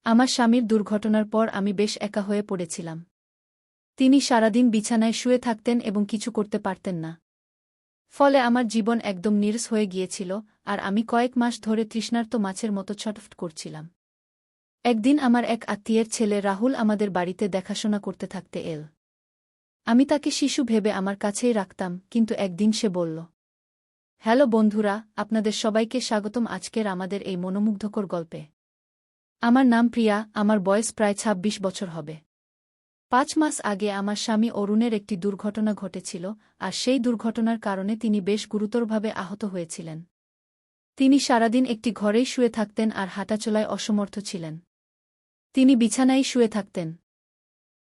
আমার স্বামীর দুর্ঘটনার পর আমি বেশ একা হয়ে পড়েছিলাম। তিনি সারাদিন বিছানায় শুয়ে থাকতেন এবং কিছু করতে পারতেন না। ফলে আমার জীবন একদম নিরস হয়ে গিয়েছিল, আর আমি কয়েক মাস ধরে তৃষ্ণার্ত মাছের মতো ছটফট করছিলাম। একদিন আমার এক আত্মীয়ের ছেলে রাহুল আমাদের বাড়িতে দেখাশোনা করতে থাকতে এল। আমি তাকে শিশু ভেবে আমার কাছেই রাখতাম, কিন্তু একদিন সে বলল, হ্যালো বন্ধুরা, আপনাদের সবাইকে স্বাগতম আজকের আমাদের এই মনোমুগ্ধকর গল্পে। আমার নাম প্রিয়া, আমার বয়স প্রায় ২৬ বছর হবে। ৫ মাস আগে আমার স্বামী অরুণের একটি দুর্ঘটনা ঘটেছিল, আর সেই দুর্ঘটনার কারণে তিনি বেশ গুরুতরভাবে আহত হয়েছিলেন। তিনি সারাদিন একটি ঘরেই শুয়ে থাকতেন আর হাঁটাচলায় অসমর্থ ছিলেন। তিনি বিছানায় শুয়ে থাকতেন।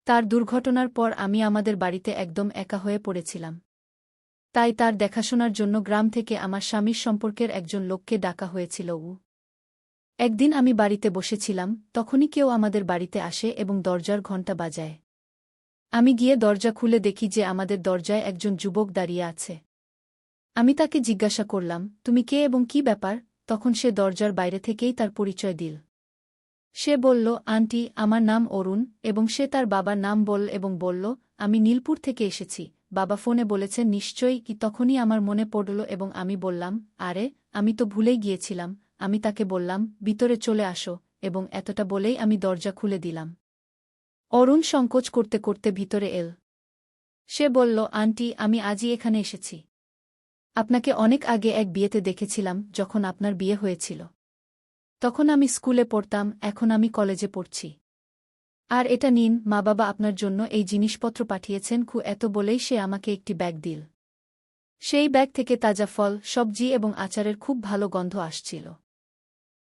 তার দুর্ঘটনার পর আমি আমাদের বাড়িতে একদম একা হয়ে পড়েছিলাম। তাই তার দেখাশোনার জন্য গ্রাম থেকে আমার স্বামীর সম্পর্কের একজন লোককে ডাকা হয়েছিল। একদিন আমি বাড়িতে বসেছিলাম, তখনই কেউ আমাদের বাড়িতে আসে এবং দরজার ঘণ্টা বাজায়। আমি গিয়ে দরজা খুলে দেখি যে আমাদের দরজায় একজন যুবক দাঁড়িয়ে আছে। আমি তাকে জিজ্ঞাসা করলাম, তুমি কে এবং কি ব্যাপার? তখন সে দরজার বাইরে থেকেই তার পরিচয় দিল। সে বলল, আন্টি, আমার নাম অরুণ, এবং সে তার বাবার নাম বলল, আমি নীলপুর থেকে এসেছি, বাবা ফোনে বলেছেন নিশ্চয়ই। তখনই আমার মনে পড়ল এবং আমি বললাম, আরে, আমি তো ভুলেই গিয়েছিলাম। আমি তাকে বললাম, ভিতরে চলে আসো, এবং এতটা বলেই আমি দরজা খুলে দিলাম। অরুণ সংকোচ করতে করতে ভিতরে এল। সে বলল, আন্টি, আমি আজই এখানে এসেছি। আপনাকে অনেক আগে এক বিয়েতে দেখেছিলাম, যখন আপনার বিয়ে হয়েছিল। তখন আমি স্কুলে পড়তাম, এখন আমি কলেজে পড়ছি। আর এটা নিন, মা বাবা আপনার জন্য এই জিনিসপত্র পাঠিয়েছেন। এত বলেই সে আমাকে একটি ব্যাগ দিল। সেই ব্যাগ থেকে তাজা ফল, সবজি এবং আচারের খুব ভালো গন্ধ আসছিল।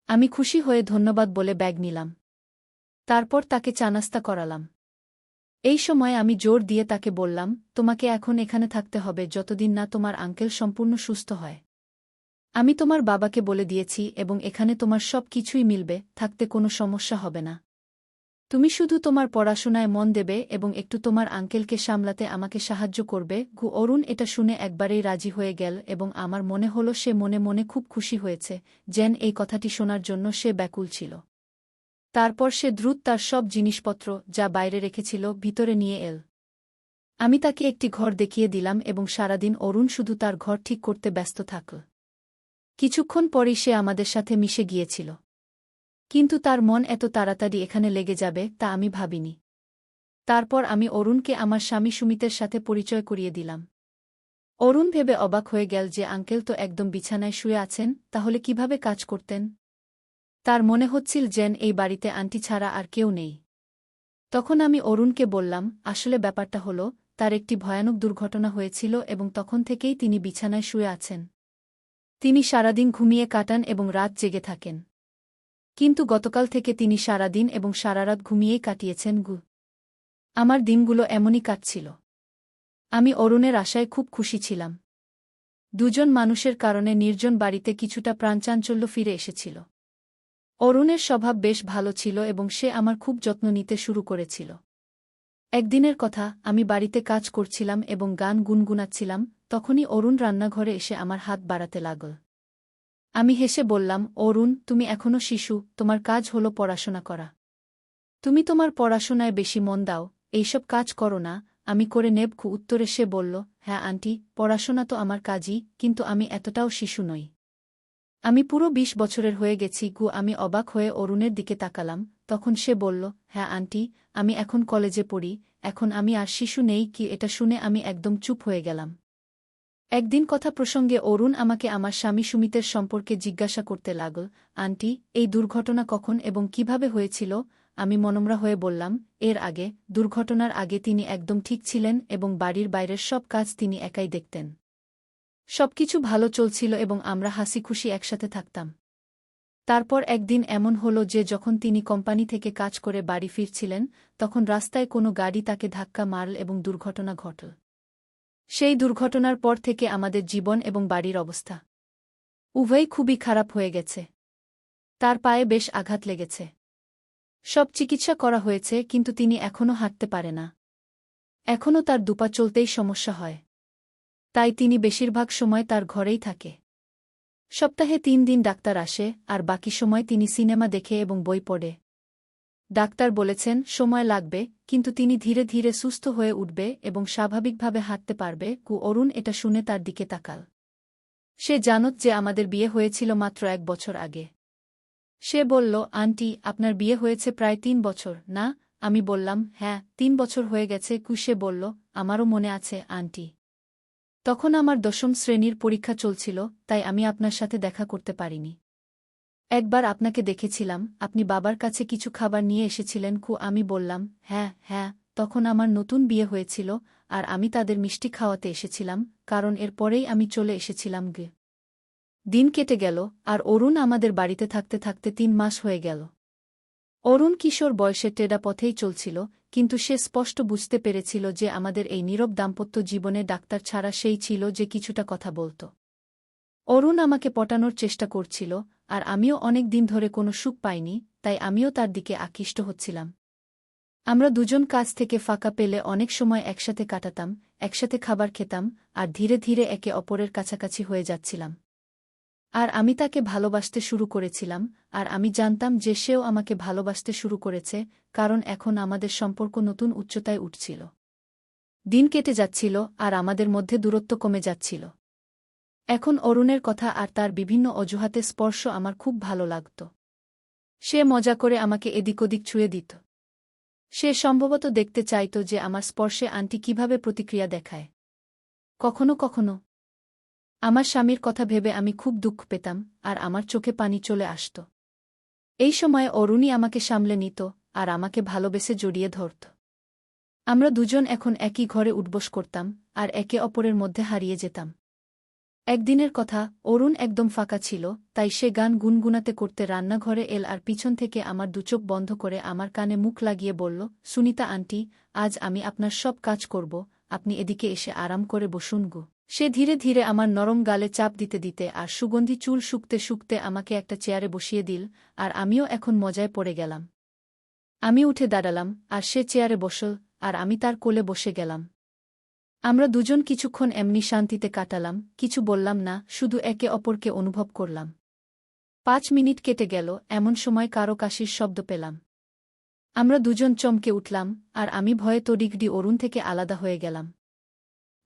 আমি খুশি হয়ে ধন্যবাদ বলে ব্যাগ নিলাম। তারপর তাকে চা নাস্তা করালাম। এই সময় আমি জোর দিয়ে তাকে বললাম, তোমাকে এখন এখানে থাকতে হবে যতদিন না তোমার আঙ্কেল সম্পূর্ণ সুস্থ হয়। আমি তোমার বাবাকে বলে দিয়েছি এবং এখানে তোমার সব কিছুই মিলবে, থাকতে কোনো সমস্যা হবে না। তুমি শুধু তোমার পড়াশোনায় মন দেবে এবং একটু তোমার আঙ্কেলকে সামলাতে আমাকে সাহায্য করবে। অরুণ এটা শুনে একবারেই রাজি হয়ে গেল এবং আমার মনে হল সে মনে মনে খুব খুশি হয়েছে, যেন এই কথাটি শোনার জন্য সে ব্যাকুল ছিল। তারপর সে দ্রুত তার সব জিনিসপত্র, যা বাইরে রেখেছিল, ভিতরে নিয়ে এল। আমি তাকে একটি ঘর দেখিয়ে দিলাম এবং সারাদিন অরুণ শুধু তার ঘর ঠিক করতে ব্যস্ত থাকল। কিছুক্ষণ পরই সে আমাদের সাথে মিশে গিয়েছিল। কিন্তু তার মন এত তাড়াতাড়ি এখানে লেগে যাবে তা আমি ভাবিনি। তারপর আমি অরুণকে আমার স্বামী সুমিতের সাথে পরিচয় করিয়ে দিলাম। অরুণ ভেবে অবাক হয়ে গেল যে আঙ্কেল তো একদম বিছানায় শুয়ে আছেন, তাহলে কিভাবে কাজ করতেন? তার মনে হচ্ছিল যেন এই বাড়িতে আন্টি ছাড়া আর কেউ নেই। তখন আমি অরুণকে বললাম, আসলে ব্যাপারটা হল, তার একটি ভয়ানক দুর্ঘটনা হয়েছিল এবং তখন থেকেই তিনি বিছানায় শুয়ে আছেন। তিনি সারাদিন ঘুমিয়ে কাটান এবং রাত জেগে থাকেন। কিন্তু গতকাল থেকে তিনি সারাদিন এবং সারারাত ঘুমিয়েই কাটিয়েছেন। আমার দিনগুলো এমনই কাটছিল। আমি অরুণের আশায় খুব খুশি ছিলাম। দুজন মানুষের কারণে নির্জন বাড়িতে কিছুটা প্রাণচাঞ্চল্য ফিরে এসেছিল। অরুণের স্বভাব বেশ ভালো ছিল এবং সে আমার খুব যত্ন নিতে শুরু করেছিল। একদিনের কথা, আমি বাড়িতে কাজ করছিলাম এবং গান গুনগুনাচ্ছিলাম, তখনই অরুণ রান্নাঘরে এসে আমার হাত বাড়াতে লাগল। আমি হেসে বললাম, অরুণ, তুমি এখনও শিশু, তোমার কাজ হল পড়াশোনা করা। তুমি তোমার পড়াশোনায় বেশি মন দাও, এইসব কাজ করো না। আমি করে নেব। উত্তরে সে বলল, হ্যাঁ আন্টি, পড়াশোনা তো আমার কাজই, কিন্তু আমি এতটাও শিশু নই। আমি পুরো ২০ বছরের হয়ে গেছি। আমি অবাক হয়ে অরুণের দিকে তাকালাম। তখন সে বলল, হ্যাঁ আন্টি, আমি এখন কলেজে পড়ি, এখন আমি আর শিশু নেই। এটা শুনে আমি একদম চুপ হয়ে গেলাম। একদিন কথা প্রসঙ্গে অরুণ আমাকে আমার স্বামী সুমিতের সম্পর্কে জিজ্ঞাসা করতে লাগল, আন্টি, এই দুর্ঘটনা কখন এবং কিভাবে হয়েছিল? আমি মনমরা হয়ে বললাম, দুর্ঘটনার আগে তিনি একদম ঠিক ছিলেন এবং বাড়ির বাইরের সব কাজ তিনি একাই দেখতেন। সবকিছু ভালো চলছিল এবং আমরা হাসিখুশি একসাথে থাকতাম। তারপর একদিন এমন হল যে যখন তিনি কোম্পানি থেকে কাজ করে বাড়ি ফিরছিলেন, তখন রাস্তায় কোনো গাড়ি তাকে ধাক্কা মারল এবং দুর্ঘটনা ঘটল। সেই দুর্ঘটনার পর থেকে আমাদের জীবন এবং বাড়ির অবস্থা উভয়ই খুবই খারাপ হয়ে গেছে। তার পায়ে বেশ আঘাত লেগেছে। সব চিকিৎসা করা হয়েছে, কিন্তু তিনি এখনও হাঁটতে পারে না। এখনও তার দুপা চলতেই সমস্যা হয়। তাই তিনি বেশিরভাগ সময় তার ঘরেই থাকে। সপ্তাহে ৩ দিন ডাক্তার আসে, আর বাকি সময় তিনি সিনেমা দেখে এবং বই পড়ে। ডাক্তার বলেছেন সময় লাগবে, কিন্তু তিনি ধীরে ধীরে সুস্থ হয়ে উঠবে এবং স্বাভাবিকভাবে হাঁটতে পারবে। অরুণ এটা শুনে তার দিকে তাকাল। সে জানত যে আমাদের বিয়ে হয়েছিল মাত্র 1 বছর আগে। সে বলল, আন্টি, আপনার বিয়ে হয়েছে প্রায় 3 বছর, না? আমি বললাম, হ্যাঁ, 3 বছর হয়ে গেছে। সে বলল, আমারও মনে আছে, আন্টি। তখন আমার 10ম শ্রেণীর পরীক্ষা চলছিল, তাই আমি আপনার সাথে দেখা করতে পারিনি। একবার আপনাকে দেখেছিলাম, আপনি বাবার কাছে কিছু খাবার নিয়ে এসেছিলেন। আমি বললাম, হ্যাঁ, হ্যাঁ, তখন আমার নতুন বিয়ে হয়েছিল, আর আমি তাদের মিষ্টি খাওয়াতে এসেছিলাম, কারণ এর পরেই আমি চলে এসেছিলাম। দিন কেটে গেল, আর অরুণ আমাদের বাড়িতে থাকতে থাকতে 3 মাস হয়ে গেল। অরুণ কিশোর বয়সে টেডা পথেই চলছিল, কিন্তু সে স্পষ্ট বুঝতে পেরেছিল যে আমাদের এই নীরব দাম্পত্য জীবনে ডাক্তার ছাড়া সেই ছিল যে কিছুটা কথা বলত। অরুণ আমাকে পটানোর চেষ্টা করছিল, আর আমিও অনেক দিন ধরে কোনো সুখ পাইনি, তাই আমিও তার দিকে আকৃষ্ট হচ্ছিলাম। আমরা দুজন কাজ থেকে ফাঁকা পেলে অনেক সময় একসাথে কাটাতাম, একসাথে খাবার খেতাম, আর ধীরে ধীরে একে অপরের কাছাকাছি হয়ে যাচ্ছিলাম। আর আমি তাকে ভালোবাসতে শুরু করেছিলাম, আর আমি জানতাম যে সেও আমাকে ভালোবাসতে শুরু করেছে, কারণ এখন আমাদের সম্পর্ক নতুন উচ্চতায় উঠছিল। দিন কেটে যাচ্ছিল, আর আমাদের মধ্যে দূরত্ব কমে যাচ্ছিল। এখন অরুণের কথা আর তার বিভিন্ন অজুহাতে স্পর্শ আমার খুব ভালো লাগত। সে মজা করে আমাকে এদিক ওদিক ছুঁয়ে দিত। সে সম্ভবত দেখতে চাইত যে আমার স্পর্শে আন্টি কিভাবে প্রতিক্রিয়া দেখায়। কখনো কখনো আমার স্বামীর কথা ভেবে আমি খুব দুঃখ পেতাম, আর আমার চোখে পানি চলে আসত। এই সময়ে অরুণই আমাকে সামলে নিত, আর আমাকে ভালোবেসে জড়িয়ে ধরত। আমরা দুজন এখন একই ঘরে উঠবস করতাম, আর একে অপরের মধ্যে হারিয়ে যেতাম। একদিনের কথা, অরুণ একদম ফাঁকা ছিল, তাই সে গান গুনগুনাতে করতে রান্নাঘরে এল আর পিছন থেকে আমার দুচোখ বন্ধ করে আমার কানে মুখ লাগিয়ে বলল, সুনিতা আন্টি, আজ আমি আপনার সব কাজ করব, আপনি এদিকে এসে আরাম করে বসুন গো। সে ধীরে ধীরে আমার নরম গালে চাপ দিতে দিতে আর সুগন্ধি চুল শুকতে শুকতে আমাকে একটা চেয়ারে বসিয়ে দিল, আর আমিও এখন মজায় পড়ে গেলাম। আমি উঠে দাঁড়ালাম, আর সে চেয়ারে বসল, আর আমি তার কোলে বসে গেলাম। আমরা দুজন কিছুক্ষণ এমনি শান্তিতে কাটালাম, কিছু বললাম না, শুধু একে অপরকে অনুভব করলাম। 5 মিনিট কেটে গেল, এমন সময় কারো কাশির শব্দ পেলাম। আমরা দুজন চমকে উঠলাম, আর আমি ভয়ে তড়িঘড়ি অরুণ থেকে আলাদা হয়ে গেলাম।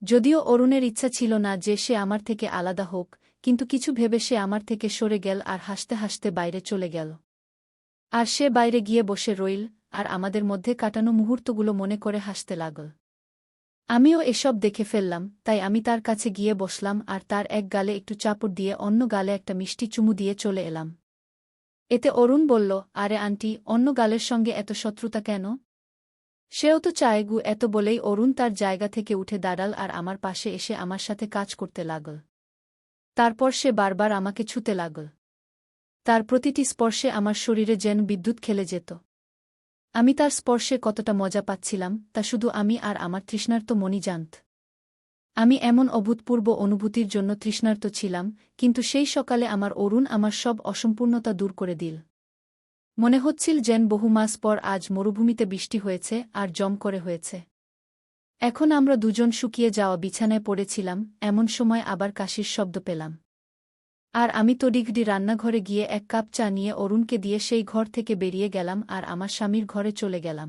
যদিও অরুণের ইচ্ছা ছিল না যে সে আমার থেকে আলাদা হোক, কিন্তু কিছু ভেবে সে আমার থেকে সরে গেল আর হাসতে হাসতে বাইরে চলে গেল। আর সে বাইরে গিয়ে বসে রইল, আর আমাদের মধ্যে কাটানো মুহূর্তগুলো মনে করে হাসতে লাগল। আমিও এসব দেখে ফেললাম, তাই আমি তার কাছে গিয়ে বসলাম আর তার এক গালে একটু চাপড় দিয়ে অন্য গালে একটা মিষ্টি চুমু দিয়ে চলে এলাম। এতে অরুণ বলল, আরে আন্টি, অন্য গালের সঙ্গে এত শত্রুতা কেন? সেও তো চায় এত বলেই অরুণ তার জায়গা থেকে উঠে দাঁড়াল আর আমার পাশে এসে আমার সাথে কাজ করতে লাগল। তারপর সে বারবার আমাকে ছুঁতে লাগল। তার প্রতিটি স্পর্শে আমার শরীরে যেন বিদ্যুৎ খেলে যেত। আমি তার স্পর্শে কতটা মজা পাচ্ছিলাম তা শুধু আমি আর আমার তৃষ্ণার্ত মনই জানত। আমি এমন অভূতপূর্ব অনুভূতির জন্য তৃষ্ণার্ত ছিলাম, কিন্তু সেই সকালে আমার অরুণ আমার সব অসম্পূর্ণতা দূর করে দিল। মনে হচ্ছিল যেন বহু মাস পর আজ মরুভূমিতে বৃষ্টি হয়েছে, আর জম করে হয়েছে। এখন আমরা দুজন শুকিয়ে যাওয়া বিছানায় পড়েছিলাম, এমন সময় আবার কাশির শব্দ পেলাম। আর আমি তড়িঘড়ি রান্নাঘরে গিয়ে 1 কাপ চা নিয়ে অরুণকে দিয়ে সেই ঘর থেকে বেরিয়ে গেলাম আর আমার স্বামীর ঘরে চলে গেলাম।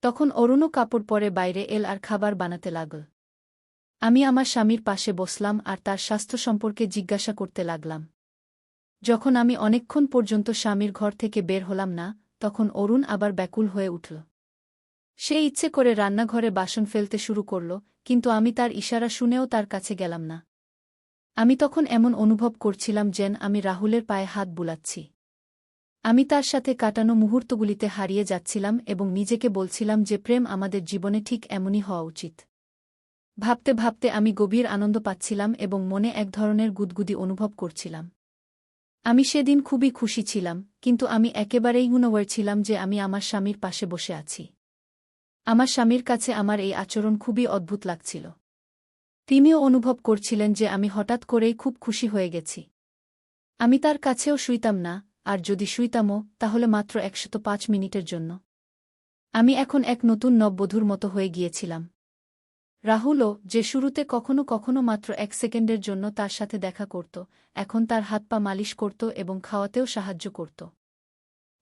তখন অরুণও কাপড় পরে বাইরে এল আর খাবার বানাতে লাগল। আমি আমার স্বামীর পাশে বসলাম আর তার স্বাস্থ্য সম্পর্কে জিজ্ঞাসা করতে লাগলাম। যখন আমি অনেকক্ষণ পর্যন্ত স্বামীর ঘর থেকে বের হলাম না, তখন অরুণ আবার ব্যাকুল হয়ে উঠল। সে ইচ্ছে করে রান্নাঘরে বাসন ফেলতে শুরু করল, কিন্তু আমি তার ইশারা শুনেও তার কাছে গেলাম না। আমি তখন এমন অনুভব করছিলাম যেন আমি রাহুলের পায়ে হাত বুলাচ্ছি। আমি তার সাথে কাটানো মুহূর্তগুলিতে হারিয়ে যাচ্ছিলাম এবং নিজেকে বলছিলাম যে প্রেম আমাদের জীবনে ঠিক এমনই হওয়া উচিত। ভাবতে ভাবতে আমি গভীর আনন্দ পাচ্ছিলাম এবং মনে এক ধরনের গুদগুদি অনুভব করছিলাম। আমি সেদিন খুবই খুশি ছিলাম, কিন্তু আমি একেবারেই গুণওয়ার ছিলাম যে আমি আমার স্বামীর পাশে বসে আছি। আমার স্বামীর কাছে আমার এই আচরণ খুবই অদ্ভুত লাগছিল। তিনিও অনুভব করছিলেন যে আমি হঠাৎ করেই খুব খুশি হয়ে গেছি। আমি তার কাছেও শুইতাম না, আর যদি শুইতামও তাহলে মাত্র 105 মিনিটের জন্য। আমি এখন এক নতুন নববধূর মতো হয়ে গিয়েছিলাম। রাহুলও, যে শুরুতে কখনো কখনো মাত্র 1 সেকেন্ডের জন্য তার সাথে দেখা করত, এখন তার হাত পা মালিশ করত এবং খাওয়াতেও সাহায্য করত।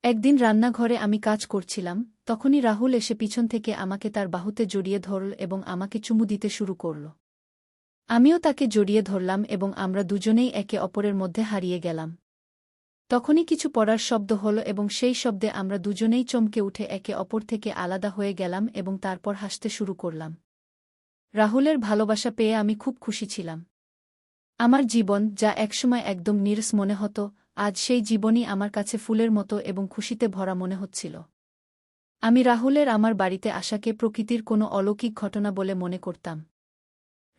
একদিন রান্নাঘরে আমি কাজ করছিলাম, তখনই রাহুল এসে পিছন থেকে আমাকে তার বাহুতে জড়িয়ে ধরল এবং আমাকে চুমু দিতে শুরু করল। আমিও তাকে জড়িয়ে ধরলাম এবং আমরা দুজনেই একে অপরের মধ্যে হারিয়ে গেলাম। তখনই কিছু পড়ার শব্দ হল এবং সেই শব্দে আমরা দুজনেই চমকে উঠে একে অপর থেকে আলাদা হয়ে গেলাম এবং তারপর হাসতে শুরু করলাম। রাহুলের ভালোবাসা পেয়ে আমি খুব খুশি ছিলাম। আমার জীবন, যা একসময় একদম নীরস মনে হতো, আজ সেই জীবনই আমার কাছে ফুলের মতো এবং খুশিতে ভরা মনে হচ্ছিল। আমি রাহুলের আমার বাড়িতে আসাকে প্রকৃতির কোনো অলৌকিক ঘটনা বলে মনে করতাম।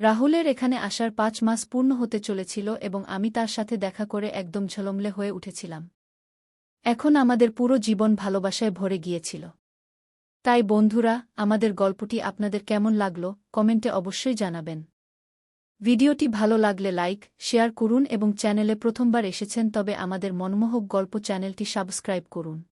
রাহুলের এখানে আসার ৫ মাস পূর্ণ হতে চলেছিল এবং আমি তার সাথে দেখা করে একদম ঝলমলে হয়ে উঠেছিলাম। এখন আমাদের পুরো জীবন ভালোবাসায় ভরে গিয়েছিল। তাই বন্ধুরা, আমাদের গল্পটি আপনাদের কেমন লাগলো কমেন্টে অবশ্যই জানাবেন। ভিডিওটি ভালো লাগলে লাইক, শেয়ার করুন এবং চ্যানেলে প্রথমবার এসেছেন তবে আমাদের মনমোহক গল্প চ্যানেলটি সাবস্ক্রাইব করুন।